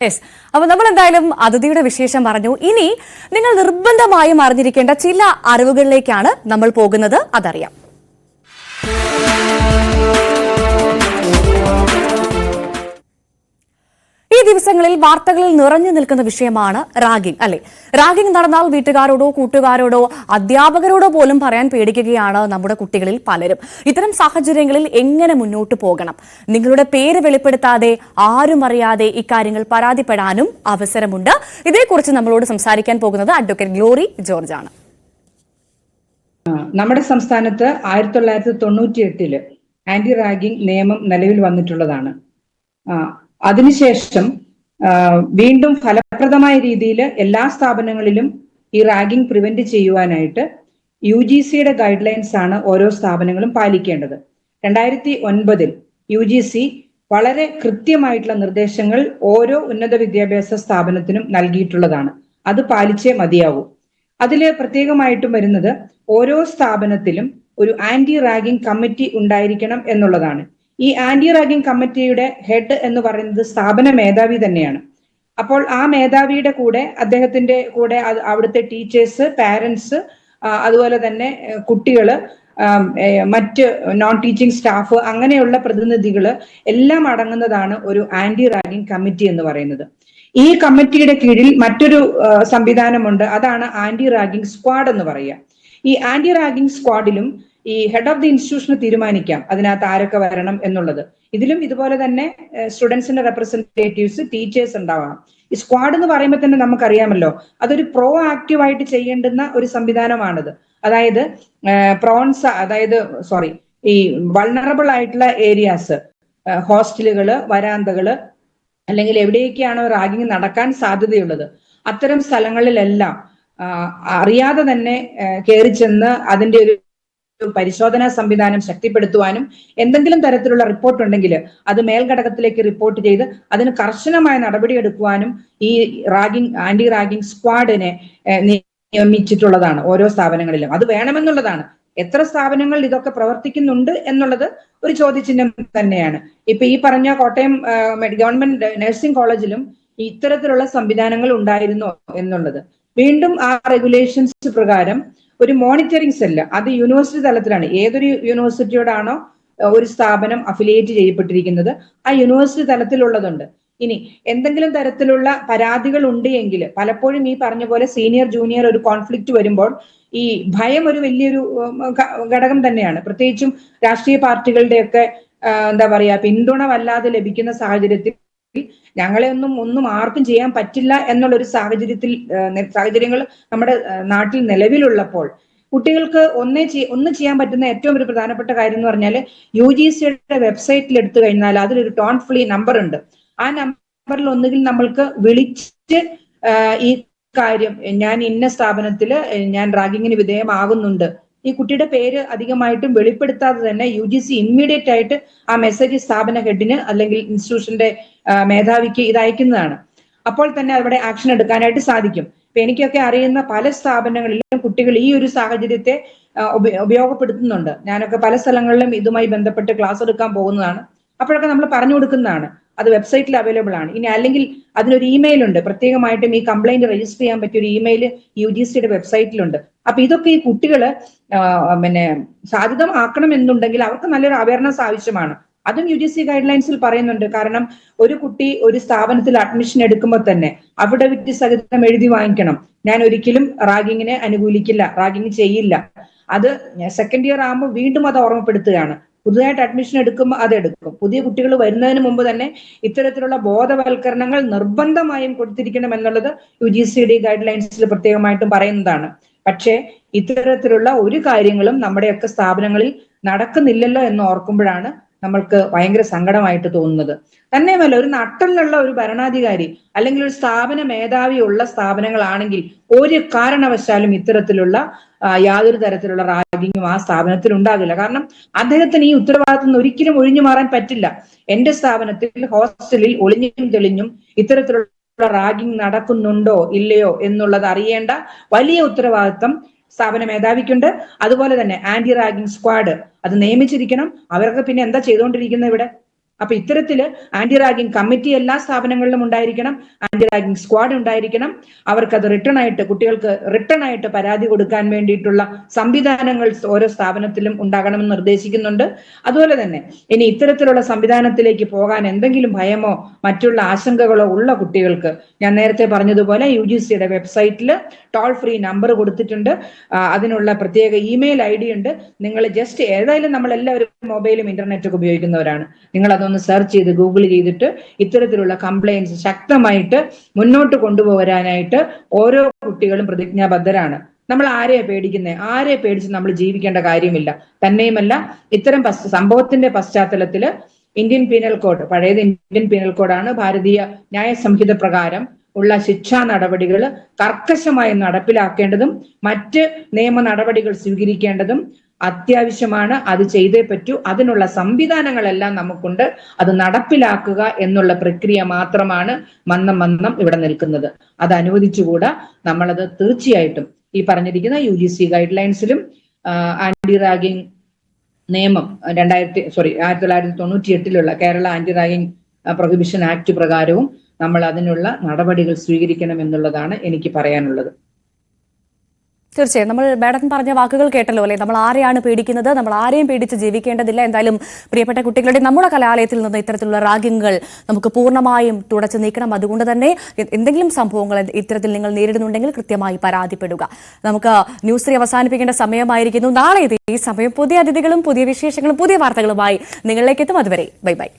Yes. അപ്പൊ നമ്മൾ എന്തായാലും അതിഥിയുടെ വിശേഷം പറഞ്ഞു. ഇനി നിങ്ങൾ നിർബന്ധമായും അറിഞ്ഞിരിക്കേണ്ട ചില അറിവുകളിലേക്കാണ് നമ്മൾ പോകുന്നത്. അതറിയാം. ഈ ദിവസങ്ങളിൽ വാർത്തകളിൽ നിറഞ്ഞു നിൽക്കുന്ന വിഷയമാണ് റാഗിംഗ്, അല്ലെ? റാഗിംഗ് നടന്നാൽ വീട്ടുകാരോടോ കൂട്ടുകാരോടോ അധ്യാപകരോടോ പോലും പറയാൻ പേടിക്കുകയാണ് നമ്മുടെ കുട്ടികളിൽ പലരും. ഇത്തരം സാഹചര്യങ്ങളിൽ എങ്ങനെ മുന്നോട്ട് പോകണം? നിങ്ങളുടെ പേര് വെളിപ്പെടുത്താതെ, ആരും അറിയാതെ ഇക്കാര്യങ്ങൾ പരാതിപ്പെടാനും അവസരമുണ്ട്. ഇതേക്കുറിച്ച് നമ്മളോട് സംസാരിക്കാൻ പോകുന്നത് അഡ്വക്കേറ്റ് ഗ്ലോറി ജോർജ് ആണ്. നമ്മുടെ സംസ്ഥാനത്ത് 1998 ആന്റി റാഗിംഗ് നിയമം നിലവിൽ വന്നിട്ടുള്ളതാണ്. അതിനുശേഷം വീണ്ടും ഫലപ്രദമായ രീതിയിൽ എല്ലാ സ്ഥാപനങ്ങളിലും ഈ റാഗിംഗ് പ്രിവെന്റ് ചെയ്യുവാനായിട്ട് UGCയുടെ ഗൈഡ് ലൈൻസ് ആണ് ഓരോ സ്ഥാപനങ്ങളും പാലിക്കേണ്ടത്. 2009 UGC വളരെ കൃത്യമായിട്ടുള്ള നിർദ്ദേശങ്ങൾ ഓരോ ഉന്നത വിദ്യാഭ്യാസ സ്ഥാപനത്തിനും നൽകിയിട്ടുള്ളതാണ്. അത് പാലിച്ചേ മതിയാവൂ. അതിൽ പ്രത്യേകമായിട്ടും വരുന്നത് ഓരോ സ്ഥാപനത്തിലും ഒരു ആന്റി റാഗിംഗ് കമ്മിറ്റി ഉണ്ടായിരിക്കണം എന്നുള്ളതാണ്. ഈ ആന്റി റാഗിംഗ് കമ്മിറ്റിയുടെ ഹെഡ് എന്ന് പറയുന്നത് സ്ഥാപന മേധാവി തന്നെയാണ്. അപ്പോൾ ആ മേധാവിയുടെ കൂടെ അദ്ദേഹത്തിന്റെ കൂടെ അവിടുത്തെ ടീച്ചേഴ്സ്, പാരന്റ്സ്, അതുപോലെ തന്നെ കുട്ടികള്, മറ്റ് നോൺ ടീച്ചിങ് സ്റ്റാഫ്, അങ്ങനെയുള്ള പ്രതിനിധികള് എല്ലാം അടങ്ങുന്നതാണ് ഒരു ആന്റി റാഗിംഗ് കമ്മിറ്റി എന്ന് പറയുന്നത്. ഈ കമ്മിറ്റിയുടെ കീഴിൽ മറ്റൊരു സംവിധാനമുണ്ട്. അതാണ് ആന്റി റാഗിംഗ് സ്ക്വാഡ് എന്ന് പറയുക. ഈ ആന്റി റാഗിംഗ് സ്ക്വാഡിലും ഈ ഹെഡ് ഓഫ് ദി ഇൻസ്റ്റിറ്റ്യൂഷന് തീരുമാനിക്കാം അതിനകത്ത് ആരൊക്കെ വരണം എന്നുള്ളത്. ഇതിലും ഇതുപോലെ തന്നെ സ്റ്റുഡൻസിന്റെ റെപ്രസെന്റേറ്റീവ്സ്, ടീച്ചേഴ്സ് ഉണ്ടാവണം. ഈ സ്ക്വാഡ് എന്ന് പറയുമ്പോൾ തന്നെ നമുക്കറിയാമല്ലോ, അതൊരു പ്രോ ആക്റ്റീവായിട്ട് ചെയ്യേണ്ടുന്ന ഒരു സംവിധാനമാണിത്. അതായത് ഈ വൾണറബിൾ ആയിട്ടുള്ള ഏരിയാസ്, ഹോസ്റ്റലുകള്, വരാന്തകള്, അല്ലെങ്കിൽ എവിടെയൊക്കെയാണോ റാഗിങ് നടക്കാൻ സാധ്യതയുള്ളത് അത്തരം സ്ഥലങ്ങളിലെല്ലാം അറിയാതെ തന്നെ കയറി ചെന്ന് അതിന്റെ ഒരു പരിശോധനാ സംവിധാനം ശക്തിപ്പെടുത്തുവാനും, എന്തെങ്കിലും തരത്തിലുള്ള റിപ്പോർട്ട് ഉണ്ടെങ്കിൽ അത് മേൽഘടകത്തിലേക്ക് റിപ്പോർട്ട് ചെയ്ത് അതിന് കർശനമായ നടപടിയെടുക്കുവാനും ഈ ആന്റി റാഗിംഗ് സ്ക്വാഡിനെ നിയമിച്ചിട്ടുള്ളതാണ് ഓരോ സ്ഥാപനങ്ങളിലും. അത് വേണമെന്നുള്ളതാണ്. എത്ര സ്ഥാപനങ്ങളിൽ ഇതൊക്കെ പ്രവർത്തിക്കുന്നുണ്ട് എന്നുള്ളത് ഒരു ചോദ്യചിഹ്നം തന്നെയാണ്. ഇപ്പൊ ഈ പറഞ്ഞ കോട്ടയം ഗവൺമെന്റ് നഴ്സിംഗ് കോളേജിലും ഇത്തരത്തിലുള്ള സംവിധാനങ്ങൾ ഉണ്ടായിരുന്നോ എന്നുള്ളത്. വീണ്ടും ആ റെഗുലേഷൻസ് പ്രകാരം ഒരു മോണിറ്ററിംഗ് സെല്ല്, അത് യൂണിവേഴ്സിറ്റി തലത്തിലാണ്. ഏതൊരു യൂണിവേഴ്സിറ്റിയോടാണോ ഒരു സ്ഥാപനം അഫിലിയേറ്റ് ചെയ്യപ്പെട്ടിരിക്കുന്നത് ആ യൂണിവേഴ്സിറ്റി തലത്തിലുള്ളതുണ്ട്. ഇനി എന്തെങ്കിലും തരത്തിലുള്ള പരാതികൾ ഉണ്ട് എങ്കിൽ പലപ്പോഴും ഈ പറഞ്ഞ പോലെ സീനിയർ ജൂനിയർ ഒരു കോൺഫ്ലിക്റ്റ് വരുമ്പോൾ ഈ ഭയം ഒരു വലിയൊരു ഘടകം തന്നെയാണ്. പ്രത്യേകിച്ചും രാഷ്ട്രീയ പാർട്ടികളുടെയൊക്കെ എന്താ പറയാ പിന്തുണ വല്ലാതെ ലഭിക്കുന്ന സാഹചര്യത്തിൽ ഞങ്ങളെ ഒന്നും ആർക്കും ചെയ്യാൻ പറ്റില്ല എന്നുള്ളൊരു സാഹചര്യങ്ങൾ നമ്മുടെ നാട്ടിൽ നിലവിലുള്ളപ്പോൾ കുട്ടികൾക്ക് ഒന്ന് ചെയ്യാൻ പറ്റുന്ന ഏറ്റവും ഒരു പ്രധാനപ്പെട്ട കാര്യം എന്ന് പറഞ്ഞാൽ UGCയുടെ വെബ്സൈറ്റിൽ എടുത്തു കഴിഞ്ഞാൽ അതിലൊരു ടോൺ ഫ്രീ നമ്പർ ഉണ്ട്. ആ നമ്പറിൽ ഒന്നുകിൽ നമ്മൾക്ക് വിളിച്ച് ഈ കാര്യം, ഞാൻ ഇന്ന സ്ഥാപനത്തില് ഞാൻ റാഗിങ്ങിന് വിധേയമാകുന്നുണ്ട്, ഈ കുട്ടിയുടെ പേര് അധികമായിട്ടും വെളിപ്പെടുത്താതെ തന്നെ UGC ഇമ്മീഡിയറ്റ് ആയിട്ട് ആ മെസ്സേജ് സ്ഥാപന ഹെഡിന് അല്ലെങ്കിൽ ഇൻസ്റ്റിറ്റ്യൂഷന്റെ മേധാവിക്ക് ഇത് അയക്കുന്നതാണ്. അപ്പോൾ തന്നെ അവിടെ ആക്ഷൻ എടുക്കാനായിട്ട് സാധിക്കും. ഇപ്പൊ എനിക്കൊക്കെ അറിയുന്ന പല സ്ഥാപനങ്ങളിലും കുട്ടികൾ ഈ ഒരു സാഹചര്യത്തെ ഉപയോഗപ്പെടുത്തുന്നുണ്ട്. ഞാനൊക്കെ പല സ്ഥലങ്ങളിലും ഇതുമായി ബന്ധപ്പെട്ട് ക്ലാസ് എടുക്കാൻ പോകുന്നതാണ്. അപ്പോഴൊക്കെ നമ്മൾ പറഞ്ഞു കൊടുക്കുന്നതാണ്. അത് വെബ്സൈറ്റിൽ അവൈലബിൾ ആണ്. ഇനി അല്ലെങ്കിൽ അതിനൊരു ഇമെയിൽ ഉണ്ട്, പ്രത്യേകമായിട്ടും ഈ കംപ്ലൈന്റ് രജിസ്റ്റർ ചെയ്യാൻ പറ്റിയ ഒരു ഇമെയിൽ UGCയുടെ വെബ്സൈറ്റിലുണ്ട്. അപ്പൊ ഇതൊക്കെ ഈ കുട്ടികള് സാധ്യതമാക്കണം എന്നുണ്ടെങ്കിൽ അവർക്ക് നല്ലൊരു അവയർനെസ് ആവശ്യമാണ്. അതും UGC ഗൈഡ് ലൈൻസിൽ പറയുന്നുണ്ട്. കാരണം ഒരു കുട്ടി ഒരു സ്ഥാപനത്തിൽ അഡ്മിഷൻ എടുക്കുമ്പോൾ തന്നെ അവിടെ വിറ്റ് സഹിതം എഴുതി വാങ്ങിക്കണം, ഞാൻ ഒരിക്കലും റാഗിങ്ങിനെ അനുകൂലിക്കില്ല, റാഗിങ് ചെയ്യില്ല. അത് സെക്കൻഡ് ഇയർ ആകുമ്പോൾ വീണ്ടും അത് ഓർമ്മപ്പെടുത്തുകയാണ്. പുതുതായിട്ട് അഡ്മിഷൻ എടുക്കുമ്പോൾ അതെടുക്കും. പുതിയ കുട്ടികൾ വരുന്നതിന് മുമ്പ് തന്നെ ഇത്തരത്തിലുള്ള ബോധവൽക്കരണങ്ങൾ നിർബന്ധമായും കൊടുത്തിരിക്കണം എന്നുള്ളത് UGCയുടെ ഗൈഡ് ലൈൻസിൽ പ്രത്യേകമായിട്ടും പറയുന്നതാണ്. പക്ഷേ ഇത്തരത്തിലുള്ള ഒരു കാര്യങ്ങളും നമ്മുടെയൊക്കെ സ്ഥാപനങ്ങളിൽ നടക്കുന്നില്ലല്ലോ എന്ന് ഓർക്കുമ്പോഴാണ് നമ്മൾക്ക് ഭയങ്കര സങ്കടമായിട്ട് തോന്നുന്നത്. തന്നെയുമല്ല, ഒരു നട്ടലിലുള്ള ഒരു ഭരണാധികാരി അല്ലെങ്കിൽ ഒരു സ്ഥാപന മേധാവി ഉള്ള സ്ഥാപനങ്ങളാണെങ്കിൽ ഒരു കാരണവശാലും ഇത്തരത്തിലുള്ള യാതൊരു തരത്തിലുള്ള റാഗിങ്ങും ആ സ്ഥാപനത്തിൽ ഉണ്ടാകില്ല. കാരണം അദ്ദേഹത്തിന് ഈ ഉത്തരവാദിത്തം നിന്ന് ഒരിക്കലും ഒഴിഞ്ഞു മാറാൻ പറ്റില്ല. എന്റെ സ്ഥാപനത്തിൽ ഹോസ്റ്റലിൽ ഒളിഞ്ഞും തെളിഞ്ഞും ഇത്തരത്തിലുള്ള റാഗിങ് നടക്കുന്നുണ്ടോ ഇല്ലയോ എന്നുള്ളത് അറിയേണ്ട വലിയ ഉത്തരവാദിത്തം സ്ഥാപന മേധാവിക്കുണ്ട്. അതുപോലെ തന്നെ ആന്റി റാഗിംഗ് സ്ക്വാഡ് അത് നിയമിച്ചിരിക്കണം. അവർക്ക് പിന്നെ എന്താ ചെയ്തുകൊണ്ടിരിക്കുന്നത് ഇവിടെ? അപ്പൊ ഇത്തരത്തില് ആന്റി റാഗിംഗ് കമ്മിറ്റി എല്ലാ സ്ഥാപനങ്ങളിലും ഉണ്ടായിരിക്കണം, ആന്റി റാഗിംഗ് സ്ക്വാഡ് ഉണ്ടായിരിക്കണം. അവർക്കത് കുട്ടികൾക്ക് റിട്ടേൺ ആയിട്ട് പരാതി കൊടുക്കാൻ വേണ്ടിയിട്ടുള്ള സംവിധാനങ്ങൾ ഓരോ സ്ഥാപനത്തിലും ഉണ്ടാകണമെന്ന് നിർദ്ദേശിക്കുന്നുണ്ട്. അതുപോലെ തന്നെ ഇനി ഇത്തരത്തിലുള്ള സംവിധാനത്തിലേക്ക് പോകാൻ എന്തെങ്കിലും ഭയമോ മറ്റുള്ള ആശങ്കകളോ ഉള്ള കുട്ടികൾക്ക് ഞാൻ നേരത്തെ പറഞ്ഞതുപോലെ UGCയുടെ വെബ്സൈറ്റിൽ ടോൾ ഫ്രീ നമ്പർ കൊടുത്തിട്ടുണ്ട്. അതിനുള്ള പ്രത്യേക ഇമെയിൽ ID ഉണ്ട്. നിങ്ങൾ ജസ്റ്റ് ഏതായാലും നമ്മളെല്ലാവരും മൊബൈലും ഇന്റർനെറ്റ് ഒക്കെ ഉപയോഗിക്കുന്നവരാണ്. നിങ്ങൾ അതൊന്ന് സെർച്ച് ചെയ്ത് ഗൂഗിൾ ചെയ്തിട്ട് ഇത്തരത്തിലുള്ള കംപ്ലയിൻസ് ശക്തമായിട്ട് മുന്നോട്ട് കൊണ്ടുപോകാനായിട്ട് ഓരോ കുട്ടികളും പ്രതിജ്ഞാബദ്ധരാണ്. നമ്മൾ ആരെയാ പേടിക്കുന്നത്? ആരെ പേടിച്ച് നമ്മൾ ജീവിക്കേണ്ട കാര്യമില്ല. തന്നെയുമല്ല, ഇത്തരം സംഭവത്തിന്റെ പശ്ചാത്തലത്തില് ഇന്ത്യൻ പീനൽ കോഡ്, പഴയത് ഇന്ത്യൻ പീനൽ കോഡാണ്, ഭാരതീയ ന്യായ സംഹിത പ്രകാരം ഉള്ള ശിക്ഷാ നടപടികൾ കർക്കശമായി നടപ്പിലാക്കേണ്ടതും മറ്റ് നിയമ നടപടികൾ സ്വീകരിക്കേണ്ടതും അത്യാവശ്യമാണ്. അത് ചെയ്തേ പറ്റൂ. അതിനുള്ള സംവിധാനങ്ങളെല്ലാം നമുക്കുണ്ട്. അത് നടപ്പിലാക്കുക എന്നുള്ള പ്രക്രിയ മാത്രമാണ് മന്ദം ഇവിടെ നിൽക്കുന്നത്. അത് അനുവദിച്ചുകൂടാ. നമ്മളത് തീർച്ചയായിട്ടും ഈ പറഞ്ഞിരിക്കുന്ന UGC ഗൈഡ് ലൈൻസിലും ആന്റി റാഗിംഗ് നിയമം 1998 Kerala anti ragging prohibition act പ്രകാരവും നമ്മൾ അതിനുള്ള നടപടികൾ സ്വീകരിക്കണം എന്നുള്ളതാണ് എനിക്ക് പറയാനുള്ളത്. തീർച്ചയായും നമ്മൾ മാഡം പറഞ്ഞ വാക്കുകൾ കേട്ടല്ലോ അല്ലെ. നമ്മൾ ആരെയാണ് പേടിക്കുന്നത്? നമ്മൾ ആരെയും പേടിച്ച് ജീവിക്കേണ്ടതില്ല. എന്തായാലും പ്രിയപ്പെട്ട കുട്ടികളുടെ നമ്മുടെ കലാലയത്തിൽ നിന്ന് ഇത്തരത്തിലുള്ള റാഗിങ്ങുകൾ നമുക്ക് പൂർണ്ണമായും തുടച്ചു നീക്കണം. അതുകൊണ്ട് തന്നെ എന്തെങ്കിലും സംഭവങ്ങൾ ഇത്തരത്തിൽ നിങ്ങൾ നേരിടുന്നുണ്ടെങ്കിൽ കൃത്യമായി പരാതിപ്പെടുക. നമുക്ക് ന്യൂസ് 3 അവസാനിപ്പിക്കേണ്ട സമയമായിരിക്കുന്നു. നാളെ ഈ സമയം പുതിയ അതിഥികളും പുതിയ വിശേഷങ്ങളും പുതിയ വാർത്തകളുമായി നിങ്ങളിലേക്ക് എത്തും. അതുവരെ ബൈ ബൈ.